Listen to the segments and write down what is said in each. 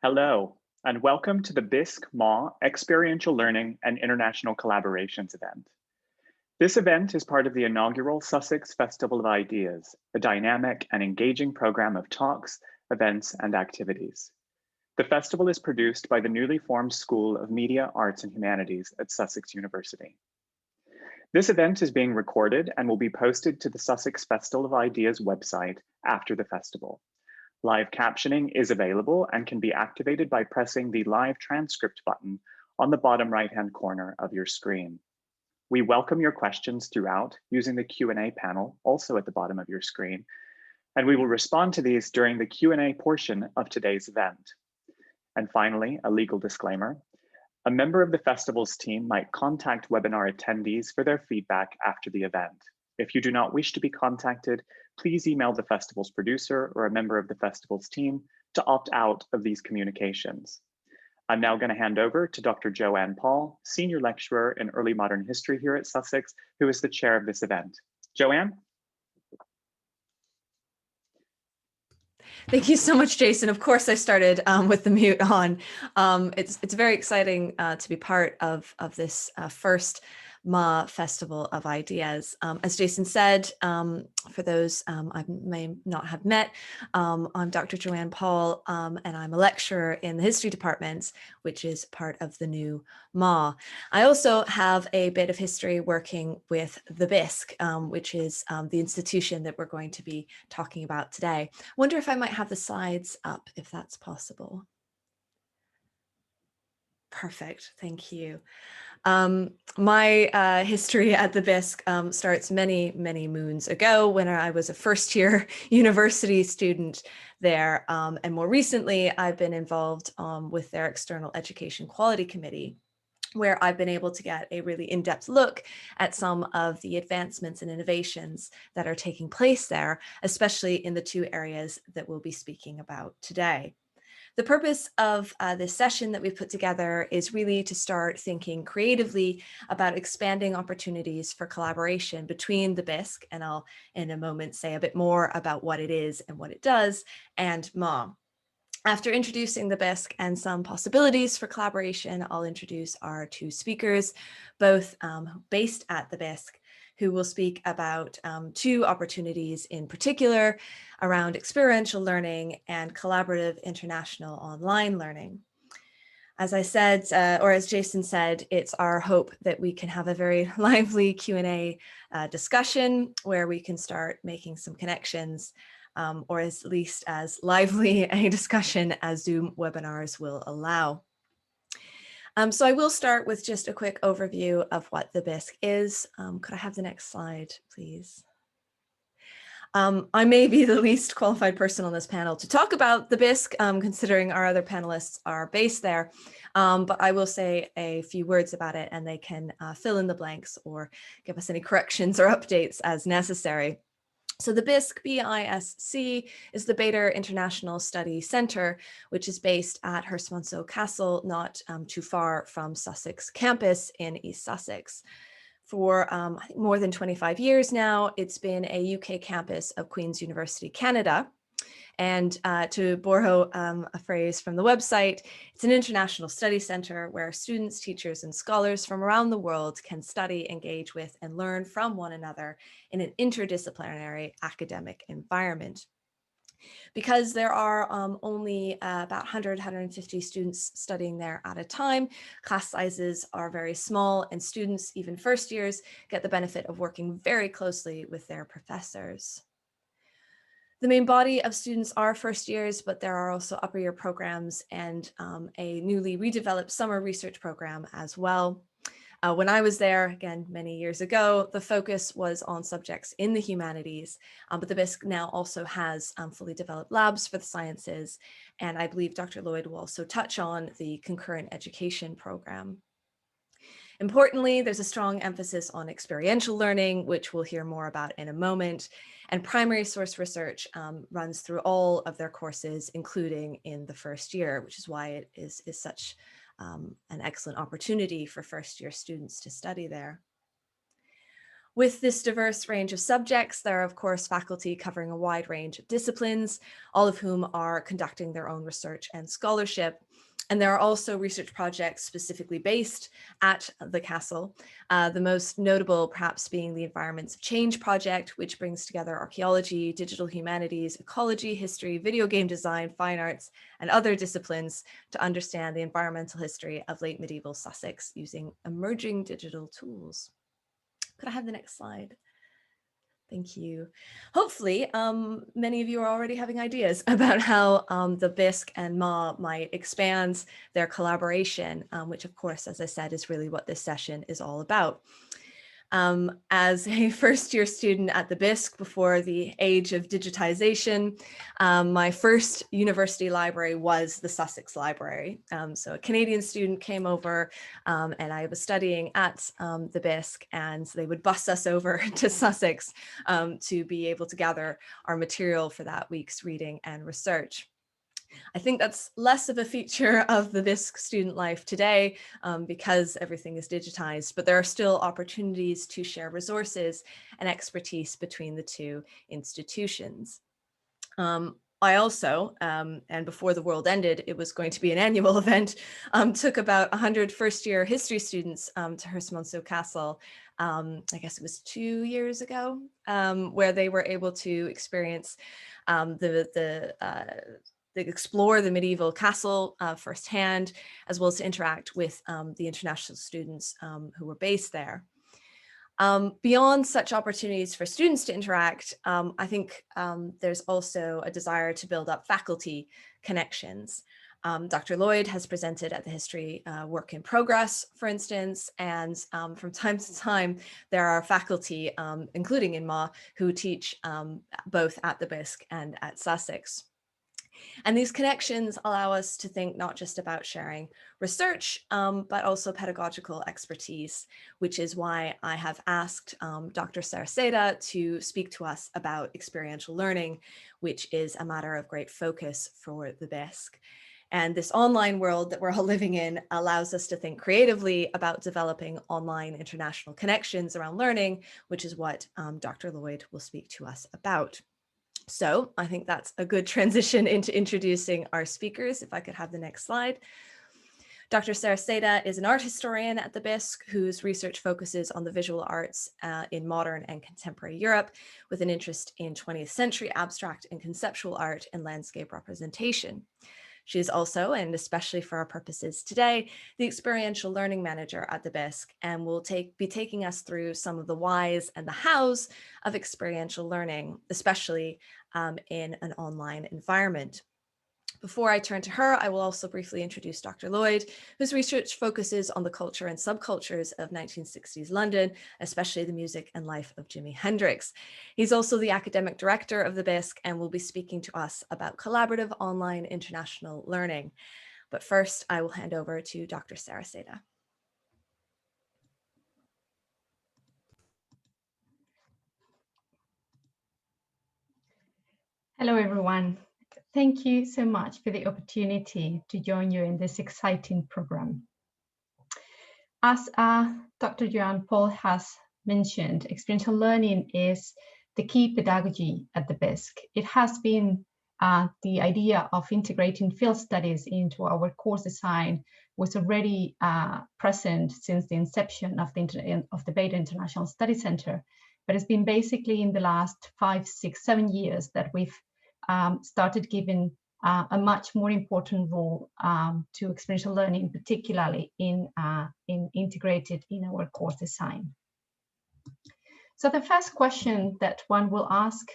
Hello, and welcome to the BISC-MAH Experiential Learning and International Collaborations event. This event is part of the inaugural Sussex Festival of Ideas, a dynamic and engaging program of talks, events, and activities. The festival is produced by the newly formed School of Media, Arts and Humanities at Sussex University. This event is being recorded and will be posted to the Sussex Festival of Ideas website after the festival. Live captioning is available and can be activated by pressing the live transcript button on the bottom right-hand corner of your screen. We welcome your questions throughout using the Q&A panel, also at the bottom of your screen, and we will respond to these during the Q&A portion of today's event. And finally, a legal disclaimer. A member of the festival's team might contact webinar attendees for their feedback after the event. If you do not wish to be contacted, please email the festival's producer or a member of the festival's team to opt out of these communications. I'm now going to hand over to Dr. Joanne Paul, Senior Lecturer in Early Modern History here at Sussex, who is the chair of this event. Joanne? Thank you so much, Jason. Of course, I started with the mute on. It's very exciting to be part of this first MAH Festival of Ideas. As Jason said, for those I may not have met, I'm Dr. Joanne Paul, and I'm a lecturer in the history department, which is part of the new MAH. I also have a bit of history working with the BISC, which is the institution that we're going to be talking about today. I wonder if I might have the slides up, if that's possible. Perfect, thank you. My history at the BISC starts many moons ago when I was a first-year university student there. And more recently, I've been involved with their External Education Quality Committee, where I've been able to get a really in-depth look at some of the advancements and innovations that are taking place there, especially in the two areas that we'll be speaking about today. The purpose of this session that we've put together is really to start thinking creatively about expanding opportunities for collaboration between the BISC, and I'll in a moment say a bit more about what it is and what it does, and MAH. After introducing the BISC and some possibilities for collaboration, I'll introduce our two speakers, both based at the BISC, who will speak about two opportunities in particular around experiential learning and collaborative international online learning. As I said, or as Jason said, it's our hope that we can have a very lively Q&A discussion where we can start making some connections, or at least as lively a discussion as Zoom webinars will allow. So I will start with just a quick overview of what the BISC is. Could I have the next slide, please? I may be the least qualified person on this panel to talk about the BISC, considering our other panelists are based there, but I will say a few words about it and they can fill in the blanks or give us any corrections or updates as necessary. So the BISC, B-I-S-C, is the Bader International Study Centre, which is based at Herstmonceux Castle, not too far from Sussex campus in East Sussex. For I think more than 25 years now, it's been a UK campus of Queen's University, Canada. And to borrow a phrase from the website, it's an international study center where students, teachers, and scholars from around the world can study, engage with, and learn from one another in an interdisciplinary academic environment. Because there are only about 100, 150 students studying there at a time, class sizes are very small, and students, even first years, get the benefit of working very closely with their professors. The main body of students are first years, but there are also upper year programs and a newly redeveloped summer research program as well. When I was there, again, many years ago, the focus was on subjects in the humanities, but the BISC now also has fully developed labs for the sciences, and I believe Dr. Lloyd will also touch on the concurrent education program. Importantly, there's a strong emphasis on experiential learning, which we'll hear more about in a moment, and primary source research runs through all of their courses, including in the first year, which is why it is such an excellent opportunity for first year students to study there. With this diverse range of subjects, there are, of course, faculty covering a wide range of disciplines, all of whom are conducting their own research and scholarship. And there are also research projects specifically based at the castle, the most notable perhaps being the Environments of Change project, which brings together archaeology, digital humanities, ecology, history, video game design, fine arts, and other disciplines to understand the environmental history of late medieval Sussex using emerging digital tools. Could I have the next slide? Thank you. Hopefully, many of you are already having ideas about how the BISC and MAH might expand their collaboration, which of course, as I said, is really what this session is all about. As a first-year student at the BISC before the age of digitization, my first university library was the Sussex Library. So a Canadian student came over and I was studying at the BISC, and they would bus us over to Sussex to be able to gather our material for that week's reading and research. I think that's less of a feature of the BISC student life today because everything is digitized, but there are still opportunities to share resources and expertise between the two institutions. I also, and before the world ended, it was going to be an annual event, took about 100 first-year history students to Herstmonceux Castle, I guess it was 2 years ago, where they were able to experience explore the medieval castle firsthand, as well as to interact with the international students who were based there. Beyond such opportunities for students to interact, I think there's also a desire to build up faculty connections. Dr. Lloyd has presented at the History Work in Progress, for instance, and from time to time, there are faculty, including in MAH, who teach both at the BISC and at Sussex. And these connections allow us to think not just about sharing research, but also pedagogical expertise, which is why I have asked Dr. Saraseda to speak to us about experiential learning, which is a matter of great focus for the BISC. And this online world that we're all living in allows us to think creatively about developing online international connections around learning, which is what Dr. Lloyd will speak to us about. So I think that's a good transition into introducing our speakers. If I could have the next slide. Dr. Saraseda is an art historian at the BISC whose research focuses on the visual arts in modern and contemporary Europe, with an interest in 20th century abstract and conceptual art and landscape representation. She is also, and especially for our purposes today, the Experiential Learning Manager at the BISC, and will be taking us through some of the whys and the hows of experiential learning, especially in an online environment. Before I turn to her, I will also briefly introduce Dr. Lloyd, whose research focuses on the culture and subcultures of 1960s London, especially the music and life of Jimi Hendrix. He's also the academic director of the BISC and will be speaking to us about collaborative online international learning. But first, I will hand over to Dr. Saraseda. Hello, everyone. Thank you so much for the opportunity to join you in this exciting program. As Dr. Joanne Paul has mentioned, experiential learning is the key pedagogy at the BISC. It has been the idea of integrating field studies into our course design was already present since the inception of the Beta International Study Center, but it's been basically in the last 5, 6, 7 years that we've started giving a much more important role to experiential learning, particularly in integrated in our course design. So the first question that one will ask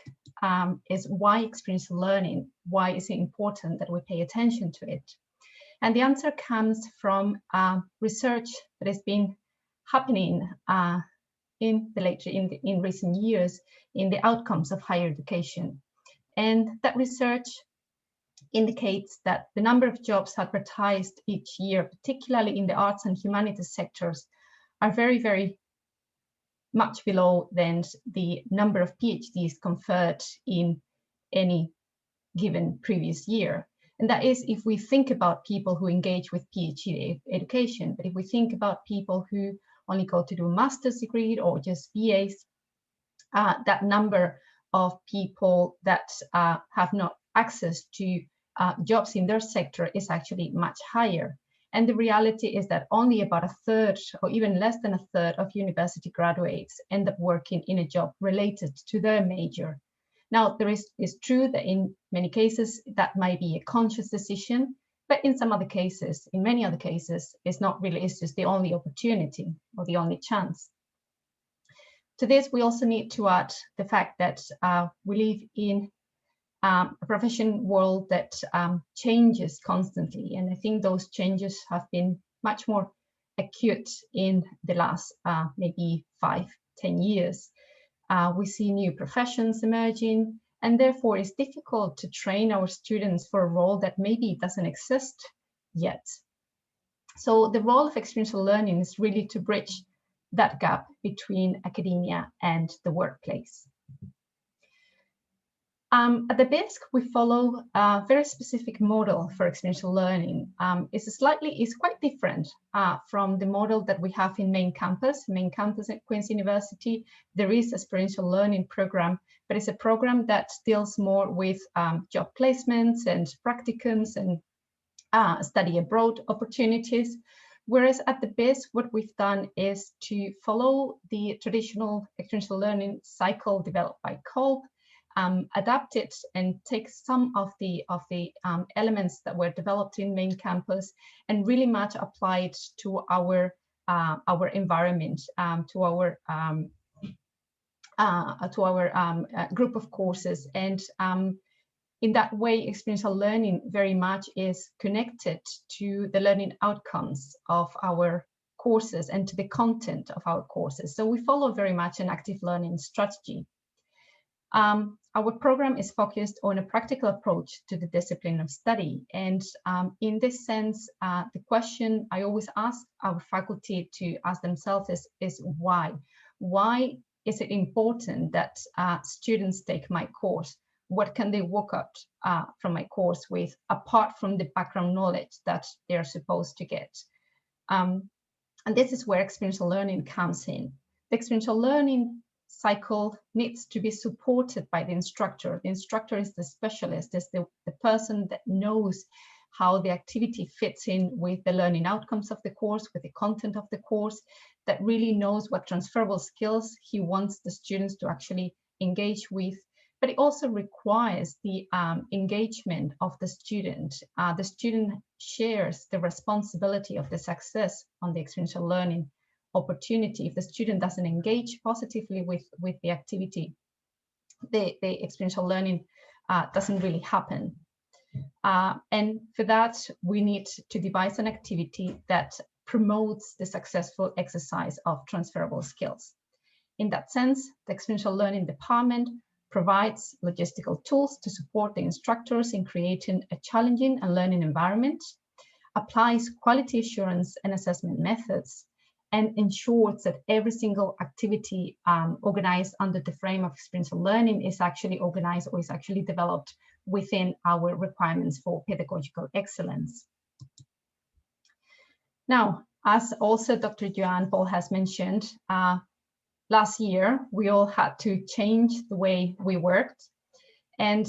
is why experiential learning? Why is it important that we pay attention to it? And the answer comes from research that has been happening in recent years in the outcomes of higher education. And that research indicates that the number of jobs advertised each year, particularly in the arts and humanities sectors, are very, very much below than the number of PhDs conferred in any given previous year. And that is if we think about people who engage with PhD education, but if we think about people who only go to do a master's degree or just BAs, that number of people that have not access to jobs in their sector is actually much higher. And the reality is that only about a third, or even less than a third, of university graduates end up working in a job related to their major. Now, it's true that in many cases that might be a conscious decision, but in some other cases, in many other cases, it's not really, it's just the only opportunity or the only chance. To this, we also need to add the fact that we live in a profession world that changes constantly. And I think those changes have been much more acute in the last maybe 5-10 years. We see new professions emerging, and therefore it's difficult to train our students for a role that maybe doesn't exist yet. So the role of experiential learning is really to bridge that gap between academia and the workplace. At the BISC, we follow a very specific model for experiential learning. It's quite different from the model that we have in main campus. Main campus at Queen's University, there is an experiential learning program, but it's a program that deals more with job placements and practicums and study abroad opportunities. Whereas at the BISC, what we've done is to follow the traditional experiential learning cycle developed by Culp, adapt it and take some of the elements that were developed in main campus and really much apply it to our environment, to our group of courses. And in that way, experiential learning very much is connected to the learning outcomes of our courses and to the content of our courses. So we follow very much an active learning strategy. Our program is focused on a practical approach to the discipline of study. And in this sense, the question I always ask our faculty to ask themselves is why? Why is it important that students take my course? What can they walk out from my course with, apart from the background knowledge that they're supposed to get? And this is where experiential learning comes in. The experiential learning cycle needs to be supported by the instructor. The instructor is the specialist, is the person that knows how the activity fits in with the learning outcomes of the course, with the content of the course, that really knows what transferable skills he wants the students to actually engage with. But it also requires the engagement of the student. The student shares the responsibility of the success on the experiential learning opportunity. If the student doesn't engage positively with the activity, the experiential learning doesn't really happen. And for that, we need to devise an activity that promotes the successful exercise of transferable skills. In that sense, the experiential learning department provides logistical tools to support the instructors in creating a challenging and learning environment, applies quality assurance and assessment methods, and ensures that every single activity organized under the frame of experiential learning is actually organized or is actually developed within our requirements for pedagogical excellence. Now, as also Dr. Joanne Paul has mentioned, last year, we all had to change the way we worked. And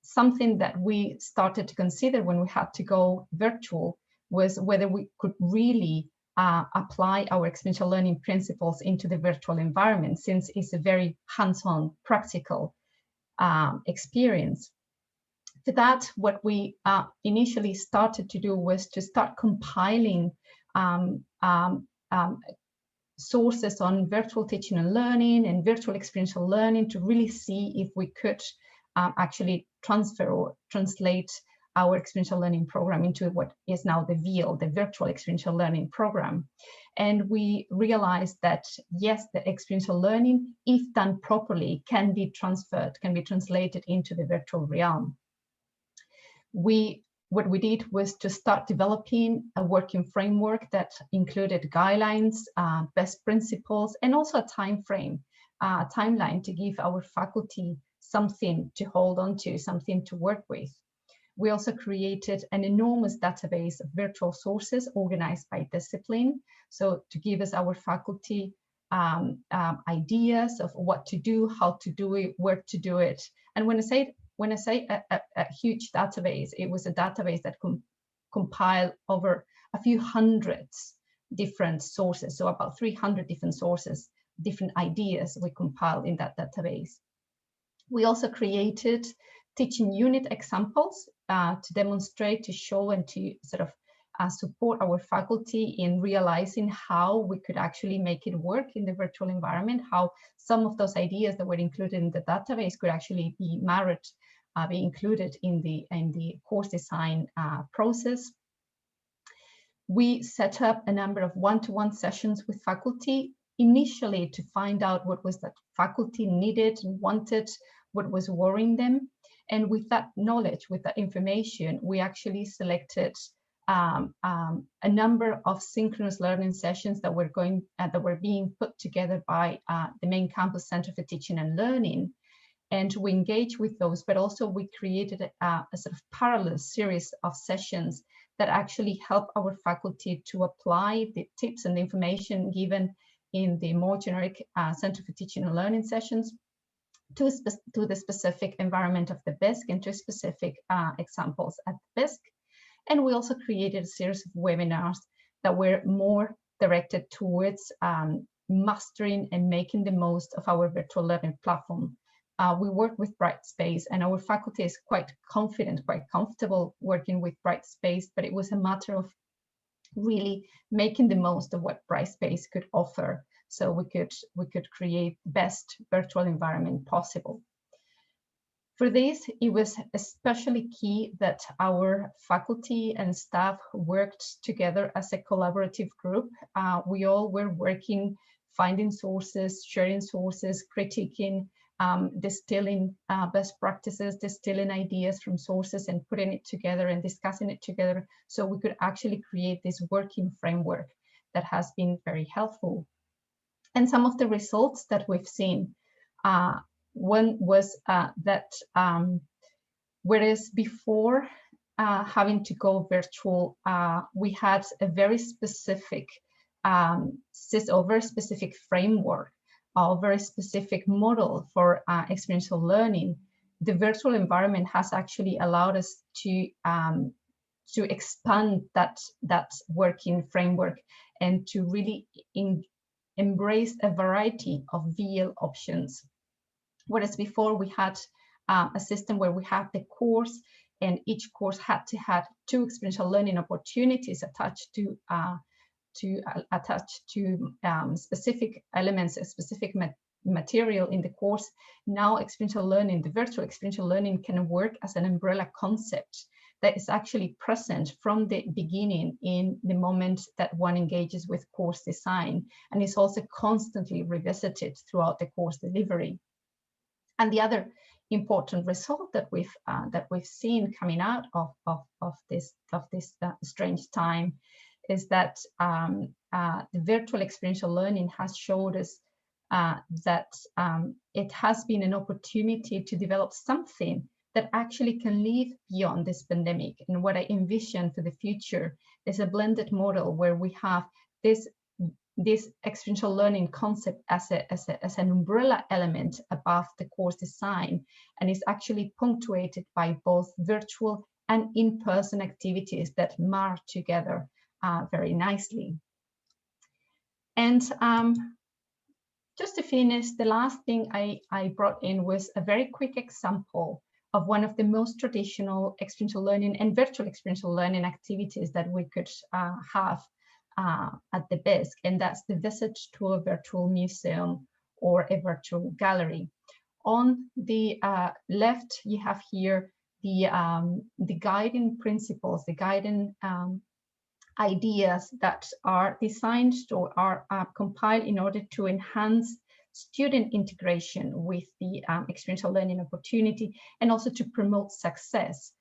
something that we started to consider when we had to go virtual was whether we could really apply our experiential learning principles into the virtual environment, since it's a very hands-on, practical experience. For that, what we initially started to do was to start compiling sources on virtual teaching and learning and virtual experiential learning to really see if we could actually transfer or translate our experiential learning program into what is now the VL, the virtual experiential learning program. And we realized that, yes, the experiential learning, if done properly, can be transferred, can be translated into the virtual realm. What we did was to start developing a working framework that included guidelines, best principles, and also a timeline to give our faculty something to hold on to, something to work with. We also created an enormous database of virtual sources organized by discipline, so to give us our faculty ideas of what to do, how to do it, where to do it. And when I say a huge database, it was a database that compiled over a few hundreds different sources, so about 300 different sources, different ideas we compiled in that database. We also created teaching unit examples to demonstrate, to show, and to sort of support our faculty in realizing how we could actually make it work in the virtual environment, how some of those ideas that were included in the database could actually be be included in the course design process. We set up a number of one-to-one sessions with faculty, initially to find out what was that faculty needed and wanted, what was worrying them. And with that knowledge, with that information, we actually selected a number of synchronous learning sessions that were being put together by the main campus Center for Teaching and Learning. And we engaged with those, but also we created a sort of parallel series of sessions that actually help our faculty to apply the tips and the information given in the more generic Center for Teaching and Learning sessions to the specific environment of the BISC and to specific examples at the BISC. And we also created a series of webinars that were more directed towards mastering and making the most of our virtual learning platform. We work with Practicebased, and our faculty is quite confident, quite comfortable working with Practicebased, but it was a matter of really making the most of what Practicebased could offer, so we could create the best virtual environment possible. For this, it was especially key that our faculty and staff worked together as a collaborative group. We all were working, finding sources, sharing sources, critiquing, distilling best practices, distilling ideas from sources and putting it together and discussing it together so we could actually create this working framework that has been very helpful. And some of the results that we've seen, one was that whereas before having to go virtual, we had a very specific framework, a very specific model for experiential learning. The virtual environment has actually allowed us to expand that working framework and to really embrace a variety of VL options. Whereas before we had a system where we had the course, and each course had to have 2 experiential learning opportunities attached to specific elements, a specific material in the course. Now experiential learning, the virtual experiential learning, can work as an umbrella concept that is actually present from the beginning in the moment that one engages with course design, and is also constantly revisited throughout the course delivery. And the other important result that we've seen coming out of this strange time is that the virtual experiential learning has showed us that it has been an opportunity to develop something that actually can live beyond this pandemic. And what I envision for the future is a blended model where we have this experiential learning concept as an umbrella element above the course design, and is actually punctuated by both virtual and in-person activities that march together very nicely. And just to finish, the last thing I brought in was a very quick example of one of the most traditional experiential learning and virtual experiential learning activities that we could have at the BISC, and that's the visit to a virtual museum or a virtual gallery. On the left, you have here the guiding principles, the guiding ideas that are designed or are compiled in order to enhance student integration with the experiential learning opportunity, and also to promote success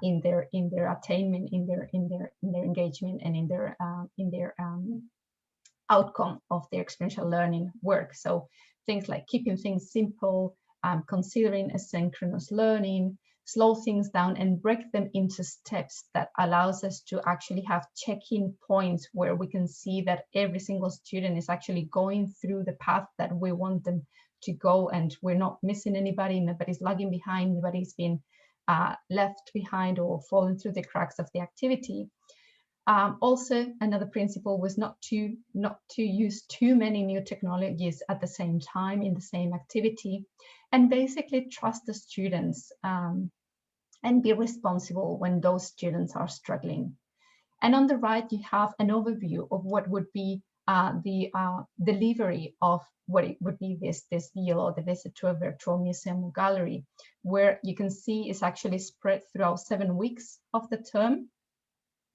in their attainment, in their engagement, and in their outcome of their experiential learning work. So things like keeping things simple, considering asynchronous learning, slow things down and break them into steps that allows us to actually have check-in points where we can see that every single student is actually going through the path that we want them to go, and we're not missing anybody, nobody's lagging behind, nobody's been left behind or fallen through the cracks of the activity. Also, another principle was not to use too many new technologies at the same time in the same activity, and basically trust the students and be responsible when those students are struggling. And on the right, you have an overview of what would be the delivery of what it would be this ELO, the visit to a virtual museum or gallery, where you can see it's actually spread throughout 7 weeks of the term.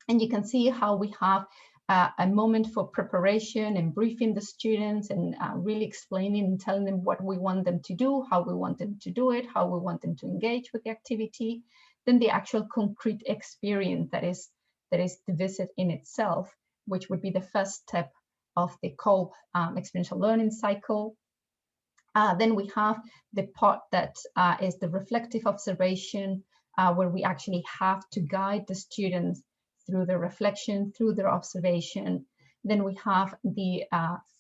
And you can see how we have a moment for preparation and briefing the students and really explaining and telling them what we want them to do, how we want them to do it, how we want them to engage with the activity. Then the actual concrete experience that is the visit in itself, which would be the first step of the COLB experiential learning cycle. Then we have the part that is the reflective observation, where we actually have to guide the students through their reflection, through their observation. Then we have the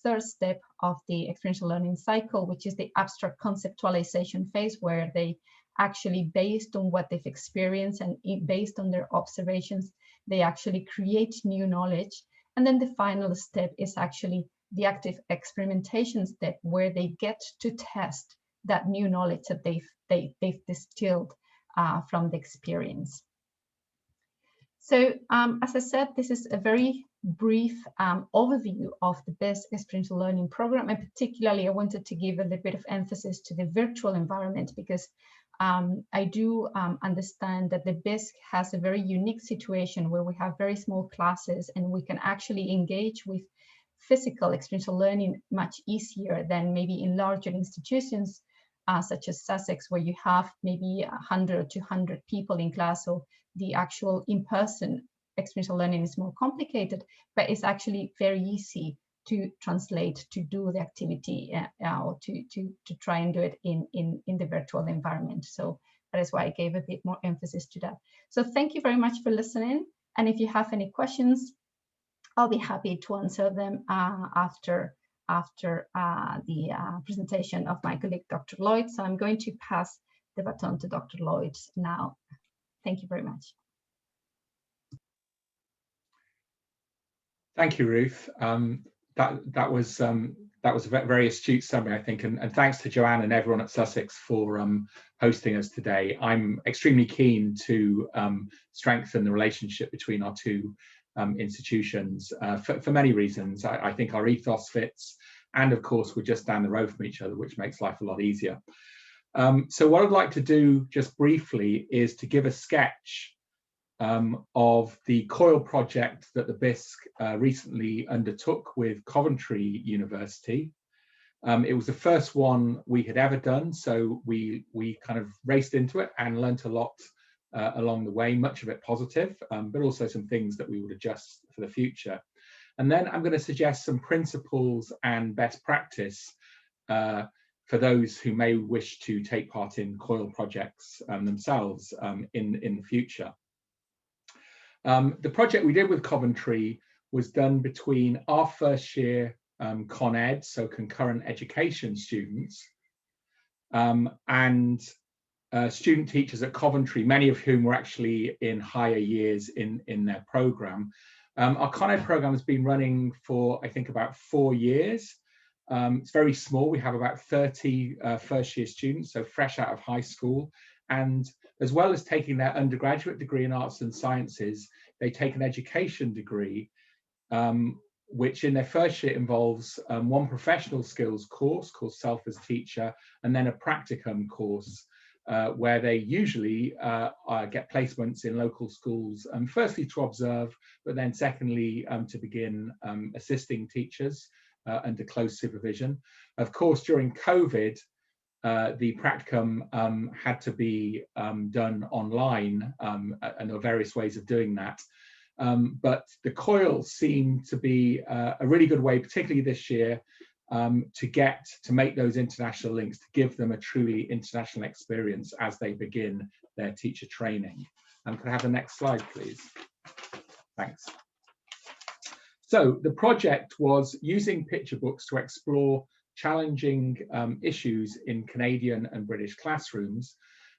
third step of the experiential learning cycle, which is the abstract conceptualization phase, where they actually, based on what they've experienced and based on their observations, they actually create new knowledge. And then the final step is actually the active experimentation step, where they get to test that new knowledge that they've distilled from the experience. So as I said, this is a very brief overview of the BISC Experiential Learning Program, and particularly I wanted to give a little bit of emphasis to the virtual environment, because I do understand that the BISC has a very unique situation where we have very small classes and we can actually engage with physical experiential learning much easier than maybe in larger institutions such as Sussex, where you have maybe 100 or 200 people in class. So the actual in-person experiential learning is more complicated, but it's actually very easy to translate, to do the activity or to try and do it in the virtual environment. So that is why I gave a bit more emphasis to that. So thank you very much for listening. And if you have any questions, I'll be happy to answer them after the presentation of my colleague, Dr. Lloyd. So I'm going to pass the baton to Dr. Lloyd now. Thank you very much. Thank you, Ruth. That was a very astute summary, I think, and thanks to Joanne and everyone at Sussex for hosting us today. I'm extremely keen to strengthen the relationship between our two institutions for many reasons. I think our ethos fits, and of course we're just down the road from each other, which makes life a lot easier. So what I'd like to do just briefly is to give a sketch of the COIL project that the BISC recently undertook with Coventry University. It was the first one we had ever done, so we kind of raced into it and learnt a lot along the way, much of it positive, but also some things that we would adjust for the future. And then I'm going to suggest some principles and best practice for those who may wish to take part in COIL projects themselves in the future. The project we did with Coventry was done between our first year Con Ed, so concurrent education students, and student teachers at Coventry, many of whom were actually in higher years in their program. Our Con Ed program has been running for, I think, about 4 years. It's very small. We have about 30 first year students, so fresh out of high school. And as well as taking their undergraduate degree in arts and sciences, they take an education degree, which in their first year involves one professional skills course called Self as Teacher, and then a practicum course where they usually get placements in local schools, firstly to observe, but then secondly to begin assisting teachers under close supervision. Of course, during COVID, the practicum had to be done online, and there are various ways of doing that. But the COIL seemed to be a really good way, particularly this year, to make those international links, to give them a truly international experience as they begin their teacher training. Can I have the next slide, please? Thanks. So the project was using picture books to explore challenging issues in Canadian and British classrooms.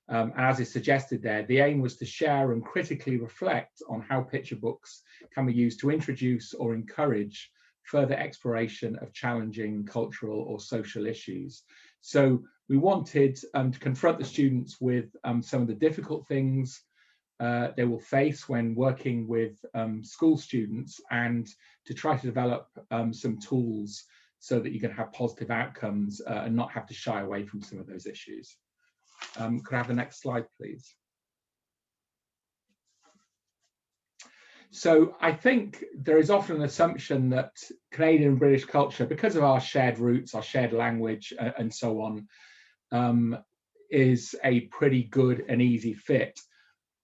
As is suggested there, the aim was to share and critically reflect on how picture books can be used to introduce or encourage further exploration of challenging cultural or social issues. So we wanted to confront the students with some of the difficult things they will face when working with school students, and to try to develop some tools so that you can have positive outcomes and not have to shy away from some of those issues. Could I have the next slide, please? So I think there is often an assumption that Canadian and British culture, because of our shared roots, our shared language, and so on, is a pretty good and easy fit.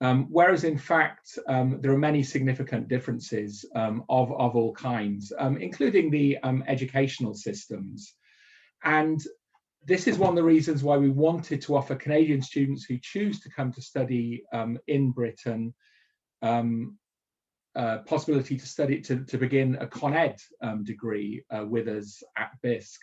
Whereas in fact, there are many significant differences of all kinds, including the educational systems. And this is one of the reasons why we wanted to offer Canadian students who choose to come to study in Britain possibility to study, to begin a Con Ed degree with us at BISC.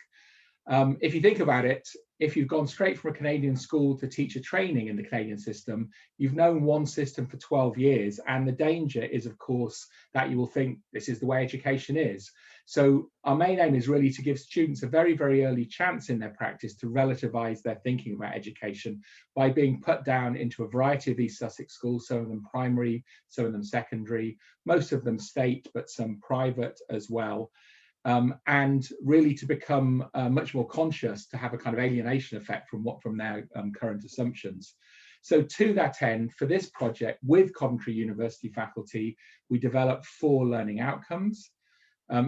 If you think about it, if you've gone straight from a Canadian school to teacher training in the Canadian system, you've known one system for 12 years. And the danger is, of course, that you will think this is the way education is. So our main aim is really to give students a very, very early chance in their practice to relativize their thinking about education by being put down into a variety of these Sussex schools, some of them primary, some of them secondary, most of them state, but some private as well. And really to become much more conscious, to have a kind of alienation effect from their current assumptions. So to that end, for this project with Coventry University faculty, we developed 4 learning outcomes.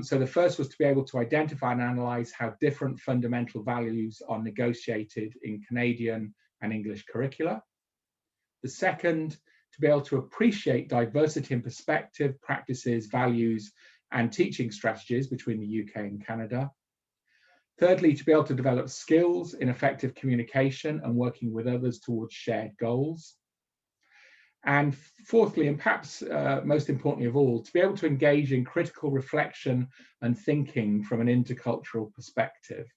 So the first was to be able to identify and analyse how different fundamental values are negotiated in Canadian and English curricula. The second, to be able to appreciate diversity in perspective, practices, values, and teaching strategies between the UK and Canada. Thirdly, to be able to develop skills in effective communication and working with others towards shared goals. And fourthly, and perhaps most importantly of all, to be able to engage in critical reflection and thinking from an intercultural perspective.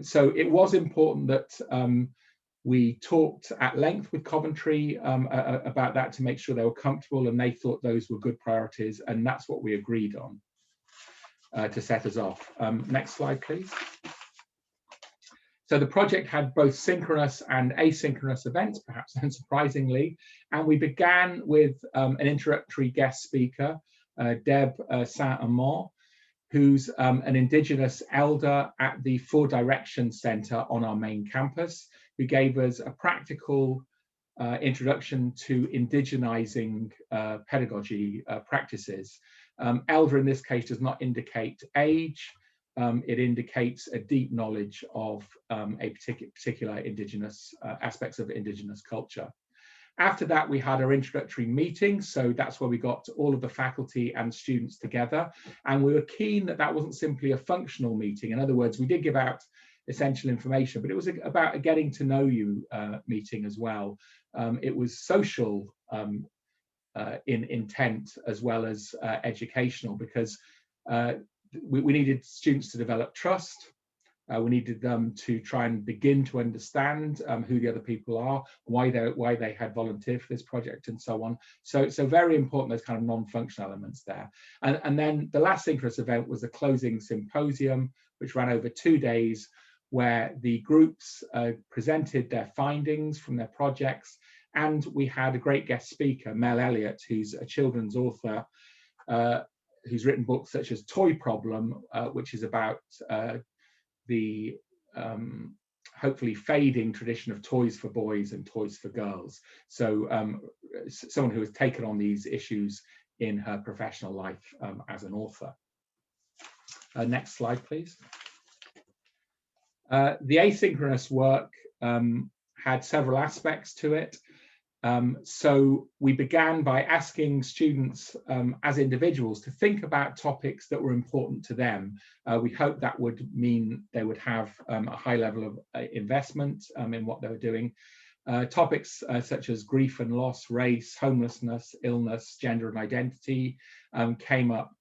So it was important that we talked at length with Coventry about that to make sure they were comfortable, and they thought those were good priorities, and that's what we agreed on to set us off. Next slide, please. So the project had both synchronous and asynchronous events, perhaps unsurprisingly, and we began with an introductory guest speaker, Deb Saint-Amand, who's an Indigenous elder at the Four Directions Centre on our main campus, who gave us a practical introduction to indigenizing pedagogy practices. Elder in this case does not indicate age, it indicates a deep knowledge of a particular Indigenous aspects of Indigenous culture. After that, we had our introductory meeting, so that's where we got all of the faculty and students together, and we were keen that that wasn't simply a functional meeting. In other words, we did give out essential information, but it was about a getting to know you meeting as well. It was social in intent as well as educational, because we needed students to develop trust. We needed them to try and begin to understand who the other people are, why they had volunteered for this project, and so on. So very important, those kind of non-functional elements there. And then the last synchronous event was a closing symposium, which ran over 2 days, where the groups presented their findings from their projects. And we had a great guest speaker, Mel Elliott, who's a children's author, who's written books such as Toy Problem, which is about the hopefully fading tradition of toys for boys and toys for girls. So someone who has taken on these issues in her professional life as an author. Next slide, please. The asynchronous work had several aspects to it. So we began by asking students as individuals to think about topics that were important to them. We hoped that would mean they would have a high level of investment in what they were doing. Topics such as grief and loss, race, homelessness, illness, gender and identity came up.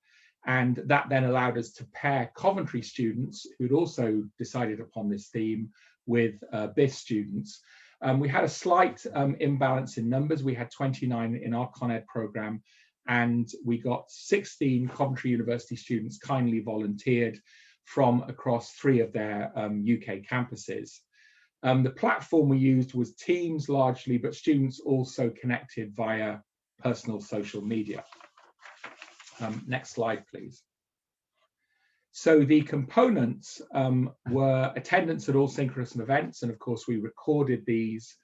And that then allowed us to pair Coventry students who'd also decided upon this theme with BISC students. We had a slight imbalance in numbers. We had 29 in our Con Ed program, and we got 16 Coventry University students kindly volunteered from across 3 of their UK campuses. The platform we used was Teams largely, but students also connected via personal social media. Next slide, please. So the components were attendance at all synchronous events, and of course we recorded these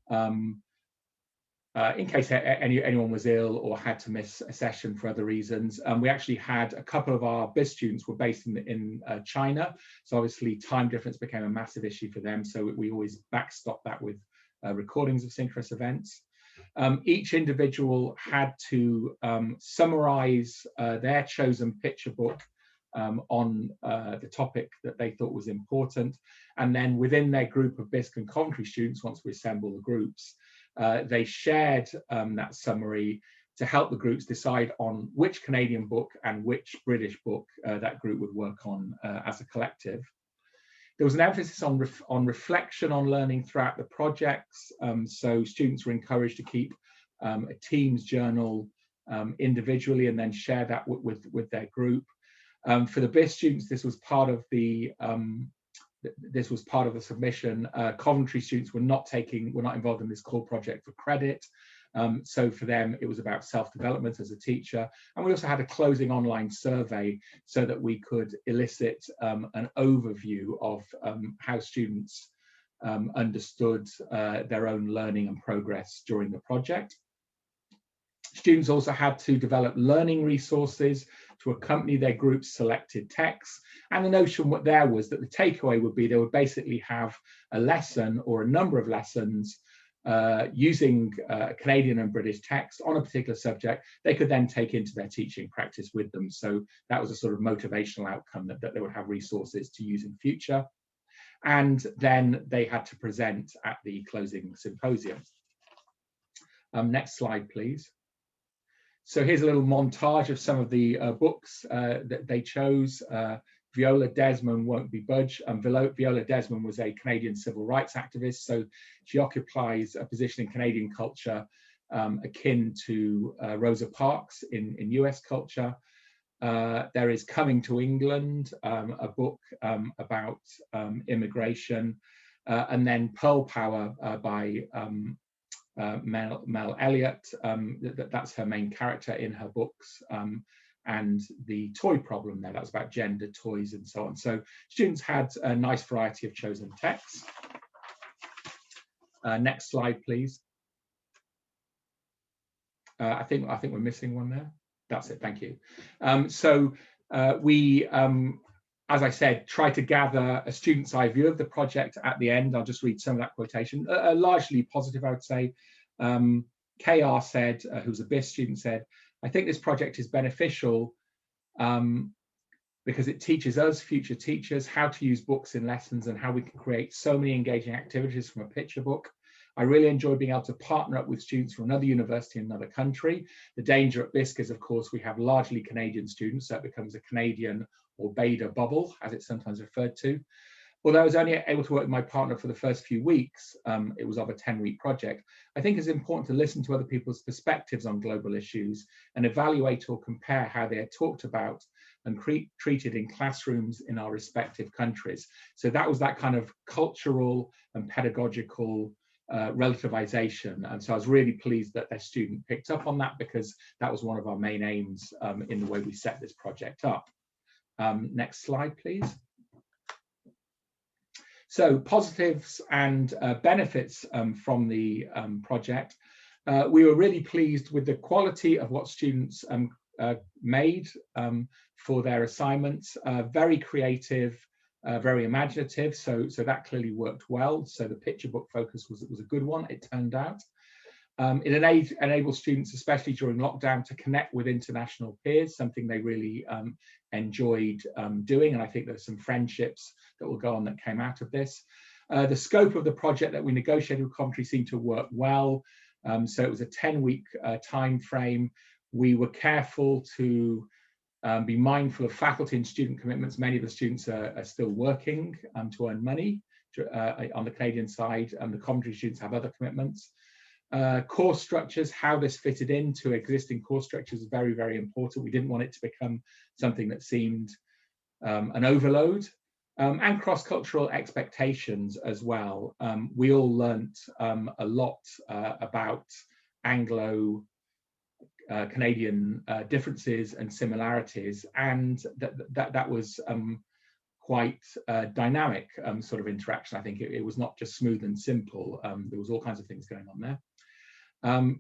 in case anyone was ill or had to miss a session for other reasons. We actually had a couple of our BISC students were based in China, so obviously time difference became a massive issue for them, so we always backstop that with recordings of synchronous events. Each individual had to summarize their chosen picture book on the topic that they thought was important, and then within their group of BISC and Coventry students, once we assemble the groups, they shared that summary to help the groups decide on which Canadian book and which British book that group would work on as a collective. There was an emphasis on reflection on learning throughout the projects, so students were encouraged to keep a Teams journal individually and then share that with their group. For the BISC students, this was part of the submission. Coventry students were not involved in this core project for credit. So for them, it was about self-development as a teacher. And we also had a closing online survey so that we could elicit an overview of how students understood their own learning and progress during the project. Students also had to develop learning resources to accompany their group's selected texts. And the notion there was that the takeaway would be they would basically have a lesson or a number of lessons using Canadian and British text on a particular subject they could then take into their teaching practice with them. So that was a sort of motivational outcome that they would have resources to use in future. And then they had to present at the closing symposium. Next slide, please. So here's a little montage of some of the books that they chose. Viola Desmond Won't Be Budged. Viola Desmond was a Canadian civil rights activist, so she occupies a position in Canadian culture akin to Rosa Parks in US culture. There is Coming to England, a book about immigration, and then Pearl Power by Mel Elliott. That's her main character in her books. And the toy problem there, that's about gender, toys, and so on. So students had a nice variety of chosen texts. Next slide, please. I think we're missing one there. That's it, thank you. We, as I said, try to gather a student's eye view of the project at the end. I'll just read some of that quotation. Largely positive, I would say. KR said, who's a BISC student, said, "I think this project is beneficial because it teaches us, future teachers, how to use books in lessons and how we can create so many engaging activities from a picture book. I really enjoy being able to partner up with students from another university in another country. The danger at BISC is, of course, we have largely Canadian students, so it becomes a Canadian or Beta bubble, as it's sometimes referred to. Although I was only able to work with my partner for the first few weeks, it was of a 10-week project, I think it's important to listen to other people's perspectives on global issues and evaluate or compare how they are talked about and treated in classrooms in our respective countries." So that was that kind of cultural and pedagogical relativization. And so I was really pleased that their student picked up on that, because that was one of our main aims in the way we set this project up. Next slide, please. So positives and benefits from the project. We were really pleased with the quality of what students made for their assignments. Very creative, very imaginative, so that clearly worked well. So the picture book focus was a good one, it turned out. It enables students, especially during lockdown, to connect with international peers, something they really enjoyed doing. And I think there's some friendships that will go on that came out of this. The scope of the project that we negotiated with Coventry seemed to work well. So it was a 10-week time frame. We were careful to be mindful of faculty and student commitments. Many of the students are still working to earn money on the Canadian side, and the Coventry students have other commitments. Course structures, how this fitted into existing course structures is very, very important. We didn't want it to become something that seemed an overload. And cross-cultural expectations as well. We all learnt a lot about Anglo-Canadian differences and similarities, and that was quite dynamic sort of interaction. I think it was not just smooth and simple. There was all kinds of things going on there.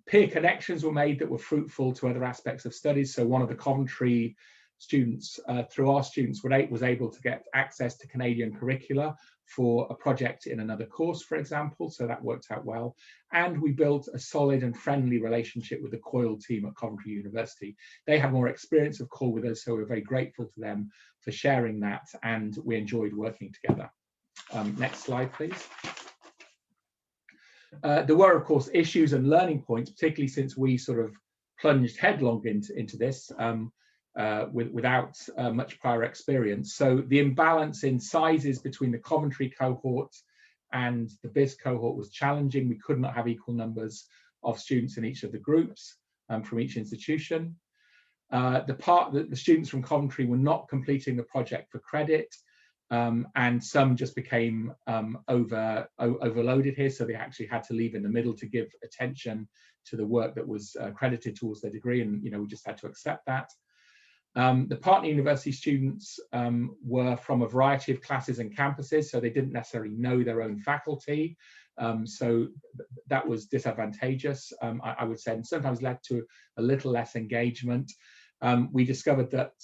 Peer connections were made that were fruitful to other aspects of studies. So one of the Coventry students, through our students, was able to get access to Canadian curricula for a project in another course, for example. So that worked out well. And we built a solid and friendly relationship with the COIL team at Coventry University. They had more experience of COIL with us, so we're very grateful to them for sharing that, and we enjoyed working together. Next slide, please. There were, of course, issues and learning points, particularly since we sort of plunged headlong into this without much prior experience. So the imbalance in sizes between the Coventry cohort and the BISC cohort was challenging. We could not have equal numbers of students in each of the groups from each institution. The students from Coventry were not completing the project for credit, and some just became overloaded here, so they actually had to leave in the middle to give attention to the work that was credited towards their degree, and we just had to accept that. The partner university students were from a variety of classes and campuses, so they didn't necessarily know their own faculty, so that was disadvantageous, I would say, and sometimes led to a little less engagement. We discovered that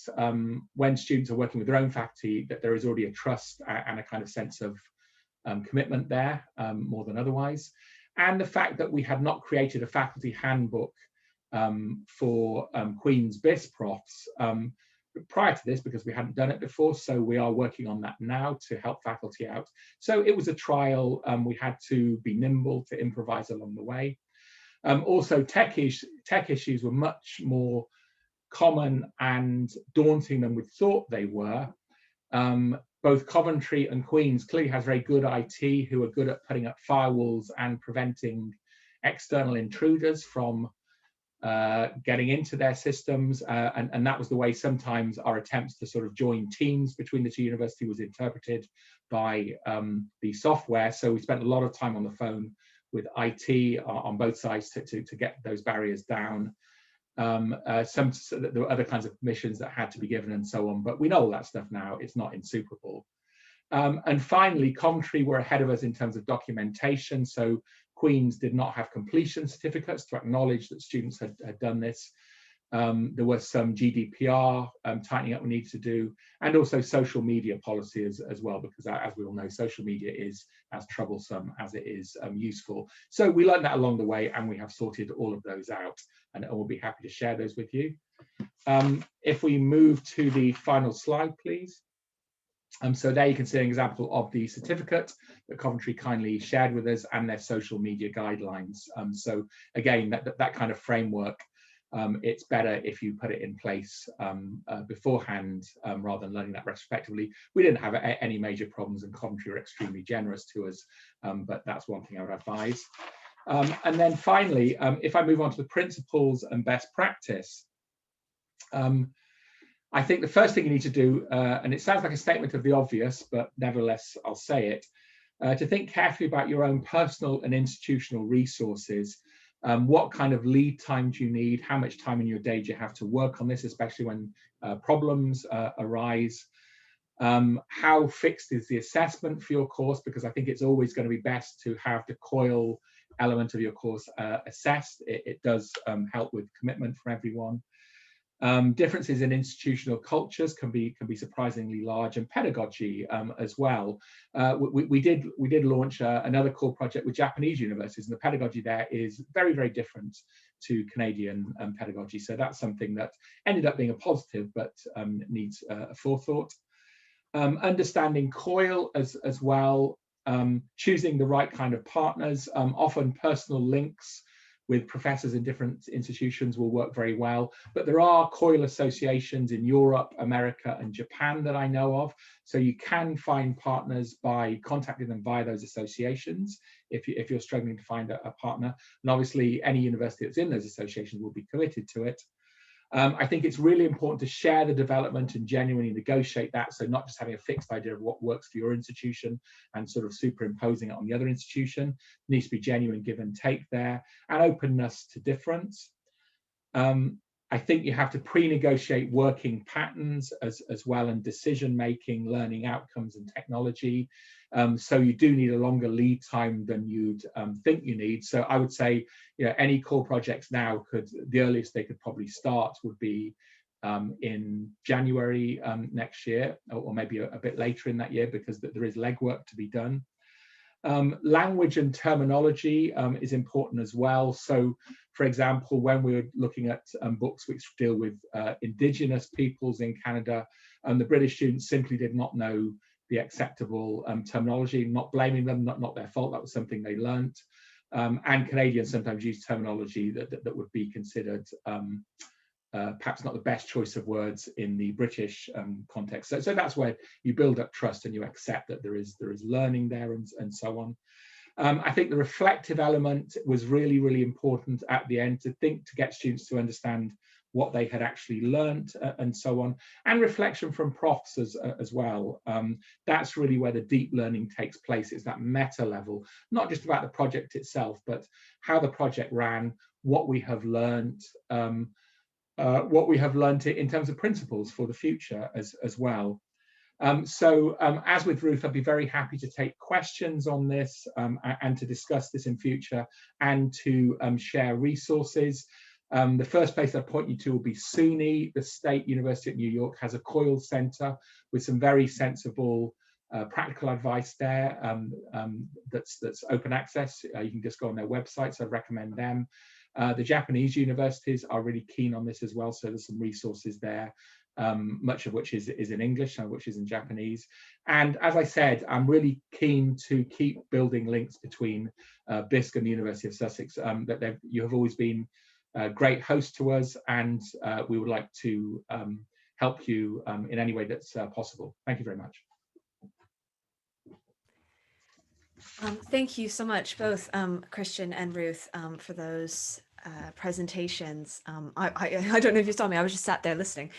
when students are working with their own faculty, that there is already a trust and a kind of sense of commitment there, more than otherwise. And the fact that we had not created a faculty handbook for Queen's BISC profs prior to this, because we hadn't done it before, so we are working on that now to help faculty out. So it was a trial. We had to be nimble to improvise along the way. Also, tech issues were much more common and daunting than we thought they were. Both Coventry and Queen's clearly has very good IT, who are good at putting up firewalls and preventing external intruders from getting into their systems, and that was the way sometimes our attempts to sort of join teams between the two universities was interpreted by the software. So we spent a lot of time on the phone with IT on both sides to get those barriers down. There were other kinds of permissions that had to be given and so on, but we know all that stuff now. It's not insuperable. And finally, Coventry were ahead of us in terms of documentation. So Queen's did not have completion certificates to acknowledge that students had done this. There was some GDPR tightening up we needed to do, and also social media policy as well, because as we all know, social media is as troublesome as it is useful. So we learned that along the way, and we have sorted all of those out, and we'll be happy to share those with you. If we move to the final slide, please. So there you can see an example of the certificate that Coventry kindly shared with us and their social media guidelines. So again, that kind of framework, it's better if you put it in place beforehand rather than learning that retrospectively. We didn't have any major problems, and Coventry were extremely generous to us, but that's one thing I would advise. And then finally, if I move on to the principles and best practice, I think the first thing you need to do, and it sounds like a statement of the obvious, but nevertheless, I'll say it, to think carefully about your own personal and institutional resources. What kind of lead time do you need? How much time in your day do you have to work on this, especially when problems arise? How fixed is the assessment for your course? Because I think it's always going to be best to have the COIL element of your course assessed. It does help with commitment for everyone. Differences in institutional cultures can be surprisingly large, and pedagogy as well. We did launch another core project with Japanese universities, and the pedagogy there is very, very different to Canadian pedagogy. So that's something that ended up being a positive, but needs a forethought. Understanding COIL as well, choosing the right kind of partners, often personal links with professors in different institutions will work very well. But there are COIL associations in Europe, America, and Japan that I know of. So you can find partners by contacting them via those associations if you're struggling to find a partner. And obviously, any university that's in those associations will be committed to it. I think it's really important to share the development and genuinely negotiate that. So not just having a fixed idea of what works for your institution and sort of superimposing it on the other institution. There needs to be genuine give and take there, and openness to difference. I think you have to pre-negotiate working patterns as well, and decision-making, learning outcomes, and technology. So you do need a longer lead time than you'd think you need. So I would say, any core projects now the earliest they could probably start would be in January next year, or maybe a bit later in that year, because there is legwork to be done. Language and terminology is important as well. So, for example, when we're looking at books which deal with Indigenous peoples in Canada, the British students simply did not know the acceptable terminology. Not blaming them, not their fault. That was something they learnt. And Canadians sometimes use terminology that would be considered perhaps not the best choice of words in the British context. So that's where you build up trust and you accept that there is learning there and so on. I think the reflective element was really, really important at the end, to get students to understand what they had actually learned and so on, and reflection from profs as well. That's really where the deep learning takes place. It's that meta level, not just about the project itself, but how the project ran, what we have learned, in terms of principles for the future as well. As with Ruth, I'd be very happy to take questions on this and to discuss this in future, and to share resources. The first place I'd point you to will be SUNY. The State University of New York has a COIL Center with some very sensible practical advice there that's open access. You can just go on their website, so I'd recommend them. The Japanese universities are really keen on this as well, so there's some resources there, much of which is in English and which is in Japanese. And as I said, I'm really keen to keep building links between BISC and the University of Sussex. You have always been a great host to us, and we would like to help you in any way that's possible. Thank you very much. Thank you so much, both Christian and Ruth, for those presentations. I don't know if you saw me, I was just sat there listening.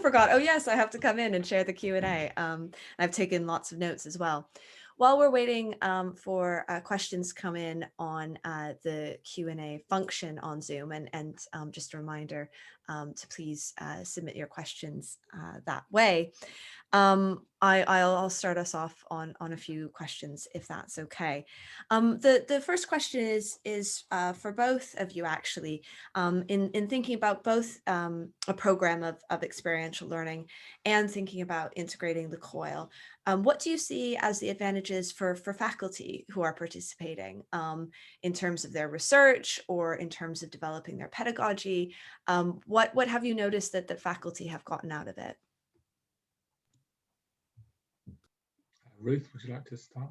Forgot, oh yes, I have to come in and share the Q&A. I've taken lots of notes as well. While we're waiting for questions come in on the Q&A function on Zoom, and just a reminder to please submit your questions that way, I'll start us off on a few questions, if that's okay. The first question is for both of you, actually, in thinking about both a program of experiential learning and thinking about integrating the COIL. What do you see as the advantages for faculty who are participating in terms of their research or in terms of developing their pedagogy? What have you noticed that the faculty have gotten out of it? Ruth, would you like to start?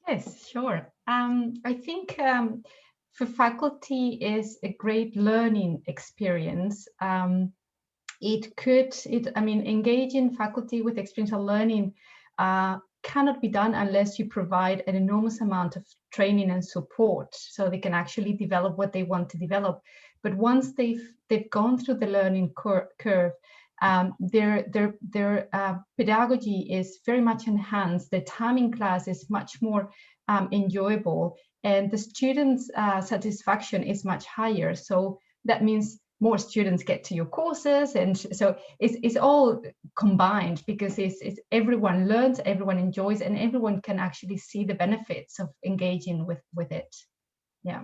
Yes, sure. I think for faculty is a great learning experience. Engaging faculty with experiential learning cannot be done unless you provide an enormous amount of training and support so they can actually develop what they want to develop. But once they've gone through the learning curve, their pedagogy is very much enhanced. The time in class is much more enjoyable, and the students' satisfaction is much higher. So that means more students get to your courses, and so it's all combined, because it's everyone learns, everyone enjoys, and everyone can actually see the benefits of engaging with it. Yeah.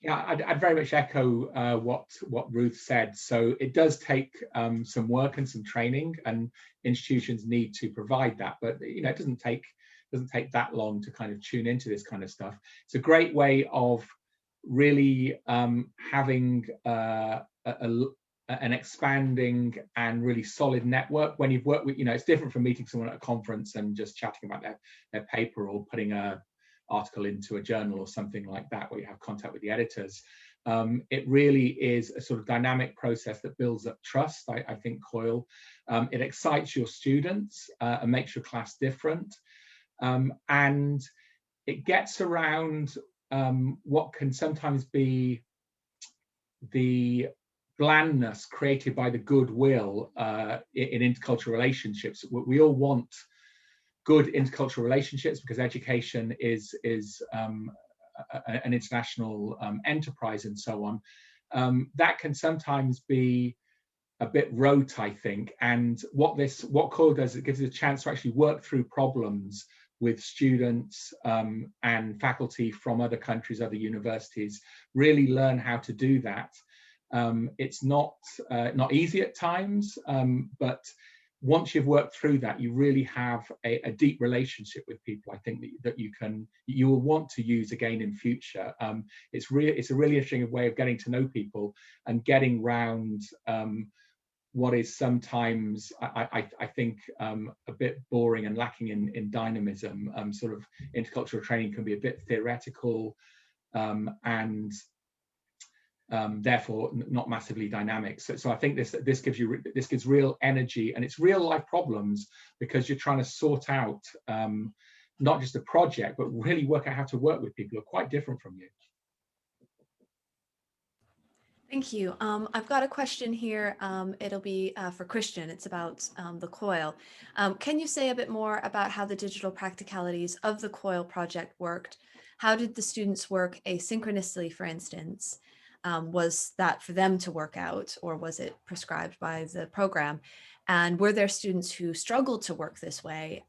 Yeah, I'd very much echo what Ruth said. So it does take some work and some training, and institutions need to provide that. But you know, it doesn't take that long to kind of tune into this kind of stuff. It's a great way of really having an expanding and really solid network when you've worked with, you know, it's different from meeting someone at a conference and just chatting about their paper or putting a article into a journal or something like that, where you have contact with the editors. It really is a sort of dynamic process that builds up trust, I think, COIL. It excites your students and makes your class different. And it gets around what can sometimes be the blandness created by the goodwill in intercultural relationships. We all want good intercultural relationships because education is an international enterprise and so on. That can sometimes be a bit rote, I think. And what COIL does, it gives us a chance to actually work through problems with students and faculty from other countries, other universities, really learn how to do that. It's not easy at times, but once you've worked through that, you really have a deep relationship with people, I think, that you will want to use again in future. It's a really interesting way of getting to know people and getting round what is sometimes, I think, a bit boring and lacking in dynamism. Sort of intercultural training can be a bit theoretical and therefore not massively dynamic. So I think this gives real energy, and it's real life problems, because you're trying to sort out not just a project, but really work out how to work with people who are quite different from you. Thank you. I've got a question here. It'll be for Christian. It's about the COIL. Can you say a bit more about how the digital practicalities of the COIL project worked? How did the students work asynchronously, for instance? Was that for them to work out, or was it prescribed by the program? And were there students who struggled to work this way,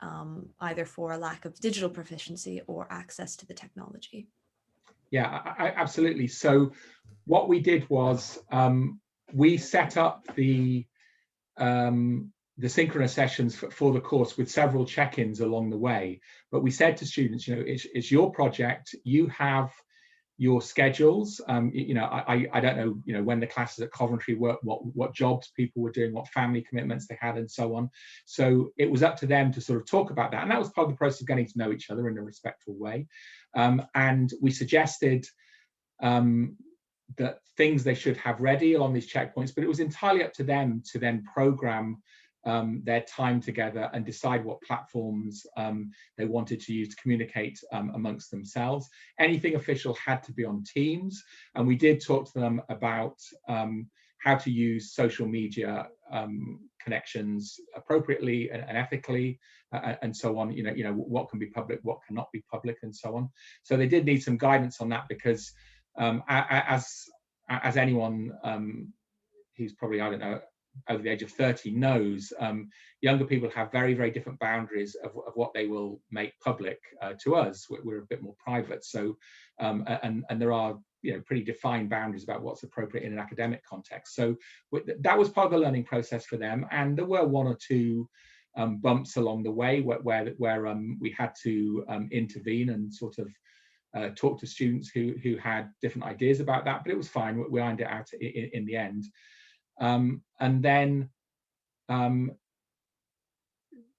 either for a lack of digital proficiency or access to the technology? Yeah, absolutely. So what we did was we set up the synchronous sessions for the course with several check-ins along the way. But we said to students, you know, it's your project. You have your schedules. You know, I don't know, you know, when the classes at Coventry work, what jobs people were doing, what family commitments they had, and so on. So it was up to them to sort of talk about that, and that was part of the process of getting to know each other in a respectful way. And we suggested that things they should have ready along these checkpoints, but it was entirely up to them to then program their time together and decide what platforms they wanted to use to communicate amongst themselves. Anything official had to be on Teams, and we did talk to them about how to use social media connections appropriately and ethically, and so on. You know what can be public, what cannot be public, and so on. So they did need some guidance on that, because as anyone who's probably, I don't know, over the age of 30 knows, younger people have very, very different boundaries of what they will make public to us. We're a bit more private, so and there are, you know, pretty defined boundaries about what's appropriate in an academic context. So that was part of the learning process for them, and there were one or two bumps along the way where we had to intervene and sort of talk to students who had different ideas about that, but it was fine. We ironed it out in the end. And then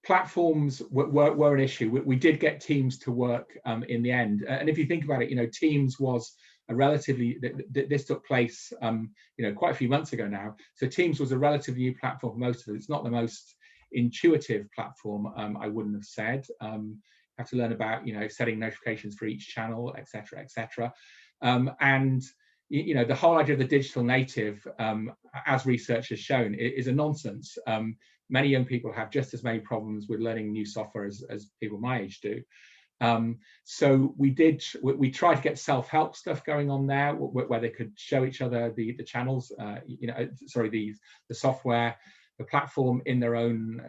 platforms were an issue. We did get Teams to work in the end. And if you think about it, you know, Teams was a relatively, this took place, you know, quite a few months ago now. So Teams was a relatively new platform for most of us. It's not the most intuitive platform, I wouldn't have said. Have to learn about, you know, setting notifications for each channel, etc., etc. And you know, the whole idea of the digital native, as research has shown, is a nonsense. Many young people have just as many problems with learning new software as people my age do. So we tried to get self-help stuff going on there, where they could show each other the channels, you know, sorry, the software, the platform in their own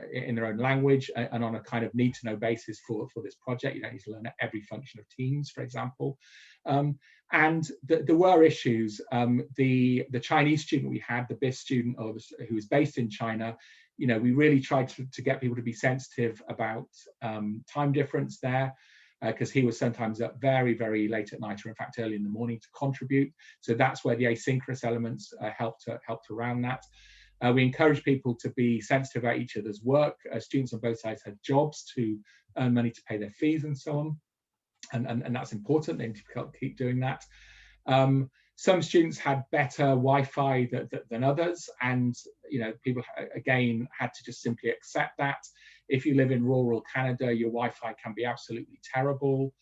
language, and on a kind of need-to-know basis for this project. You don't need to learn every function of Teams, for example. And there were issues. The Chinese student we had, the BISC student who was based in China, we really tried to get people to be sensitive about time difference there, because he was sometimes up very, very late at night, or in fact early in the morning, to contribute. So that's where the asynchronous elements helped around that. We encouraged people to be sensitive about each other's work. Students on both sides had jobs to earn money to pay their fees and so on. And that's important. They need to keep doing that. Some students had better Wi-Fi than others, and people again had to just simply accept that. If you live in rural Canada, your Wi-Fi can be absolutely terrible.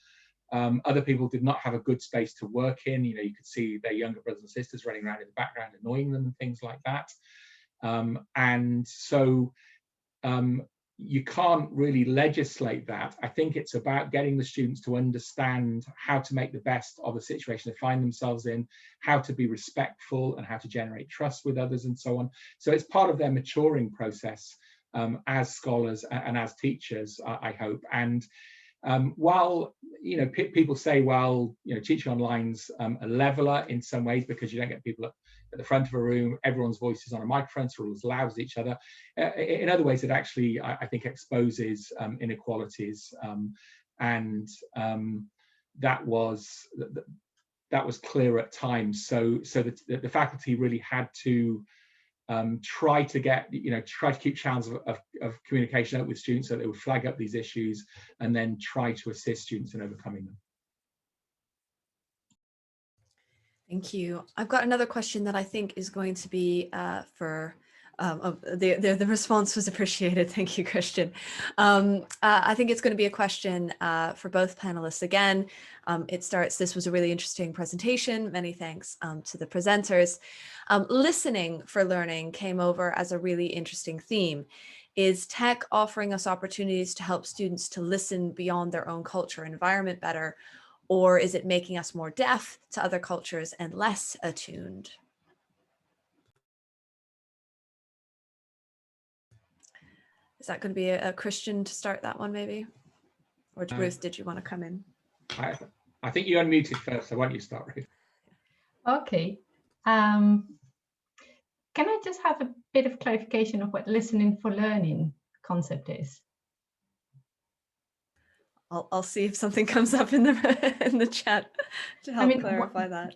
Other people did not have a good space to work in. You could see their younger brothers and sisters running around in the background, annoying them and things like that. And so you can't really legislate that. I think it's about getting the students to understand how to make the best of the situation they find themselves in, how to be respectful, and how to generate trust with others, and so on. So it's part of their maturing process as scholars and as teachers, I hope. And while people say, well, teaching online's a leveler in some ways, because you don't get people at the front of a room, everyone's voice is on a microphone, so we're as loud as each other. In other ways, it actually, I think, exposes inequalities, and that was clear at times. So the faculty really had to try to keep channels of communication up with students, so they would flag up these issues and then try to assist students in overcoming them. Thank you. I've got another question that I think is going to be the response was appreciated. Thank you, Christian. I think it's going to be a question for both panelists. Again, it starts, this was a really interesting presentation. Many thanks to the presenters. Listening for learning came over as a really interesting theme. Is tech offering us opportunities to help students to listen beyond their own culture and environment better? Or is it making us more deaf to other cultures and less attuned? Is that going to be a Christian to start that one, maybe? Or Ruth, did you want to come in? I think you unmuted first, so why don't you start, Ruth? Okay. Can I just have a bit of clarification of what listening for learning concept is? I'll see if something comes up in the chat to help clarify that.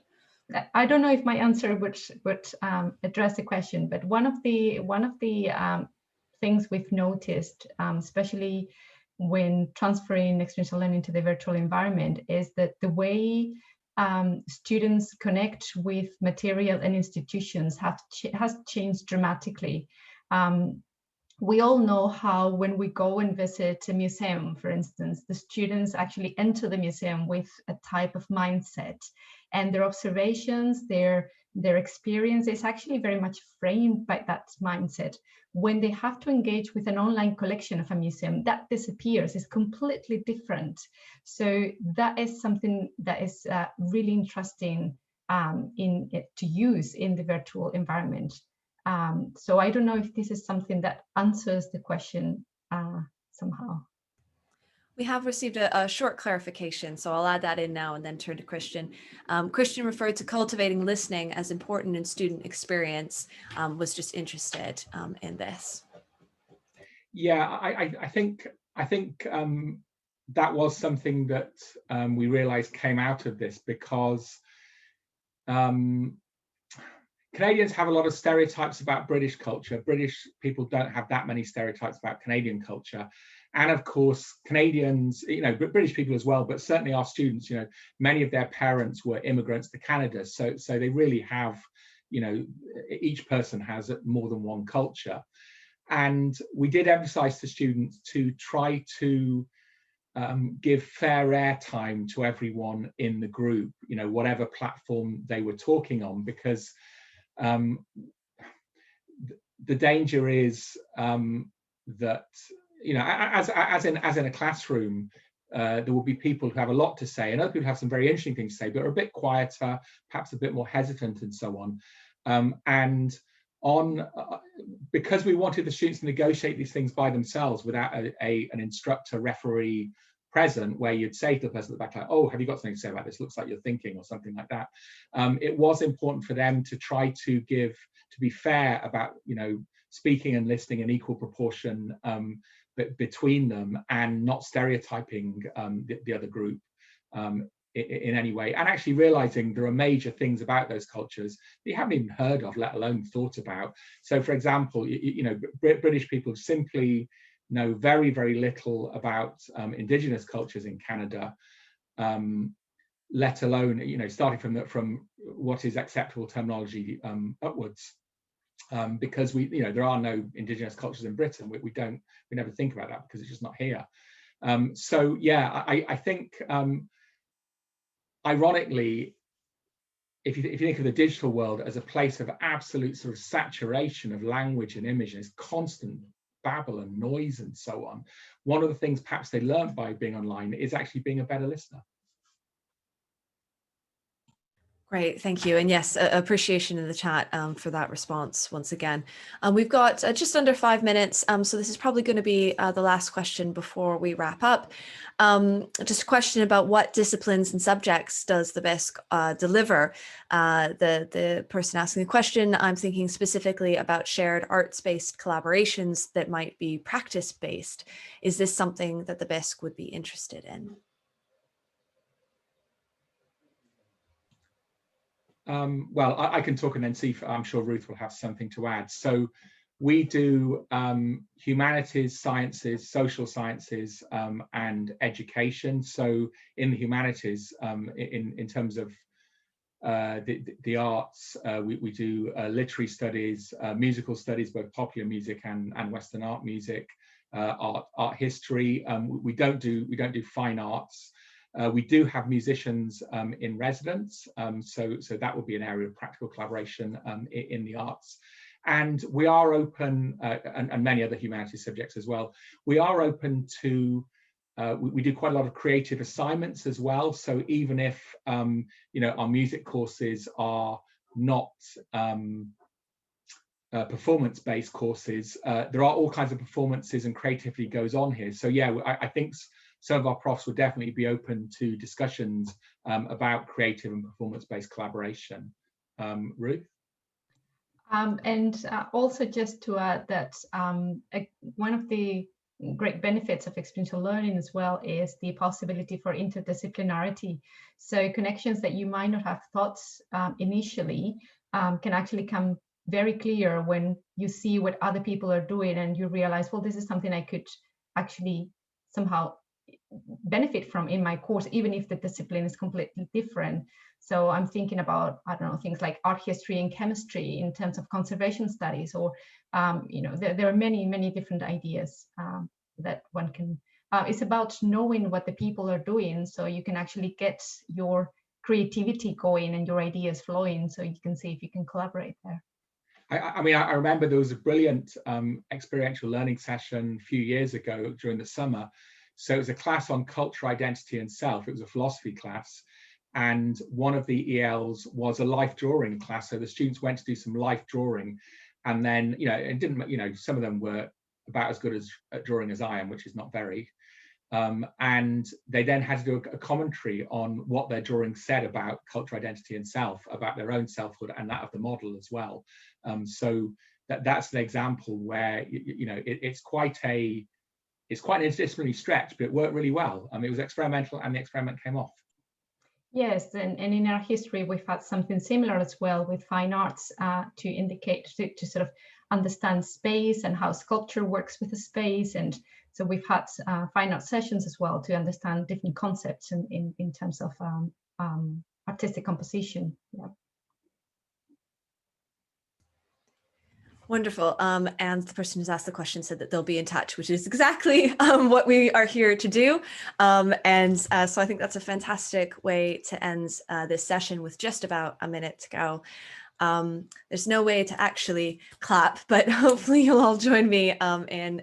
I don't know if my answer would address the question, but one of the things we've noticed, especially when transferring experiential learning to the virtual environment, is that the way students connect with material and institutions has changed dramatically. We all know how when we go and visit a museum, for instance, the students actually enter the museum with a type of mindset, and their observations, their experience is actually very much framed by that mindset. When they have to engage with an online collection of a museum, that disappears, it's completely different. So that is something that is really interesting to use in the virtual environment. So I don't know if this is something that answers the question somehow. We have received a short clarification, so I'll add that in now and then turn to Christian. Christian referred to cultivating listening as important in student experience, was just interested in this. Yeah, I think that was something that we realized came out of this, because Canadians have a lot of stereotypes about British culture. British people don't have that many stereotypes about Canadian culture. And of course, Canadians, British people as well, but certainly our students, many of their parents were immigrants to Canada. So they really have, each person has more than one culture. And we did emphasize to students to try to give fair airtime to everyone in the group, whatever platform they were talking on, because the danger is that, as in a classroom, there will be people who have a lot to say, and other people have some very interesting things to say, but are a bit quieter, perhaps a bit more hesitant, and so on. Because we wanted the students to negotiate these things by themselves without an instructor, referee, present, where you'd say to the person at the back, like, oh, have you got something to say about this? Looks like you're thinking, or something like that. It was important for them to try to be fair about, speaking and listening in equal proportion between them, and not stereotyping the other group in any way, and actually realizing there are major things about those cultures that you haven't even heard of, let alone thought about. So, for example, British people simply know very, very little about indigenous cultures in Canada, let alone, starting from what is acceptable terminology upwards, because there are no indigenous cultures in Britain. We never think about that because it's just not here. So yeah, I think ironically, if you think of the digital world as a place of absolute sort of saturation of language and image, and it's constant babble and noise and so on, one of the things perhaps they learned by being online is actually being a better listener. Great, thank you. And yes, appreciation in the chat for that response once again. We've got just under 5 minutes, so this is probably going to be the last question before we wrap up. Just a question about what disciplines and subjects does the BISC deliver? The person asking the question, I'm thinking specifically about shared arts-based collaborations that might be practice-based. Is this something that the BISC would be interested in? Well, I can talk and then see if I'm sure Ruth will have something to add. So we do humanities, sciences, social sciences, and education. So in the humanities, in terms of the arts, we do literary studies, musical studies, both popular music and Western art music, art history. We don't do fine arts. We do have musicians in residence, so that would be an area of practical collaboration in the arts. And we are open, and many other humanities subjects as well, we are open to, we do quite a lot of creative assignments as well. So even if, our music courses are not performance-based courses, there are all kinds of performances and creativity goes on here. So yeah, I think some of our profs would definitely be open to discussions about creative and performance-based collaboration. Ruth? And also just to add that one of the great benefits of experiential learning as well is the possibility for interdisciplinarity. So connections that you might not have thought initially can actually come very clear when you see what other people are doing and you realize, well, this is something I could actually somehow benefit from in my course, even if the discipline is completely different. So I'm thinking about, I don't know, things like art history and chemistry in terms of conservation studies, or, there are many different ideas that one can, it's about knowing what the people are doing so you can actually get your creativity going and your ideas flowing, so you can see if you can collaborate there. I mean, I remember there was a brilliant experiential learning session a few years ago during the summer. So it was a class on culture, identity, and self. It was a philosophy class. And one of the ELs was a life drawing class. So the students went to do some life drawing. And then, it didn't, some of them were about as good at drawing as I am, which is not very. And they then had to do a commentary on what their drawing said about culture, identity, and self, about their own selfhood and that of the model as well. So that's an example where, it's quite an interdisciplinary stretch, but it worked really well. It was experimental and the experiment came off. Yes, and in our history, we've had something similar as well with fine arts to indicate, to sort of understand space and how sculpture works with the space. And so we've had fine art sessions as well to understand different concepts in terms of artistic composition. Yeah. Wonderful. And the person who's asked the question said that they'll be in touch, which is exactly what we are here to do. So I think that's a fantastic way to end this session with just about a minute to go. There's no way to actually clap, but hopefully you'll all join me in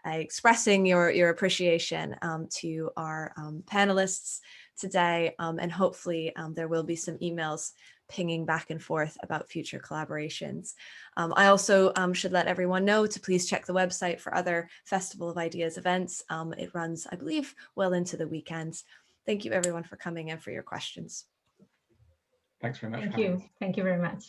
expressing your appreciation to our panelists today. And hopefully there will be some emails pinging back and forth about future collaborations. I also should let everyone know to please check the website for other Festival of Ideas events. It runs, I believe, well into the weekends. Thank you everyone for coming and for your questions. Thanks very much. Thank you. Thank you very much.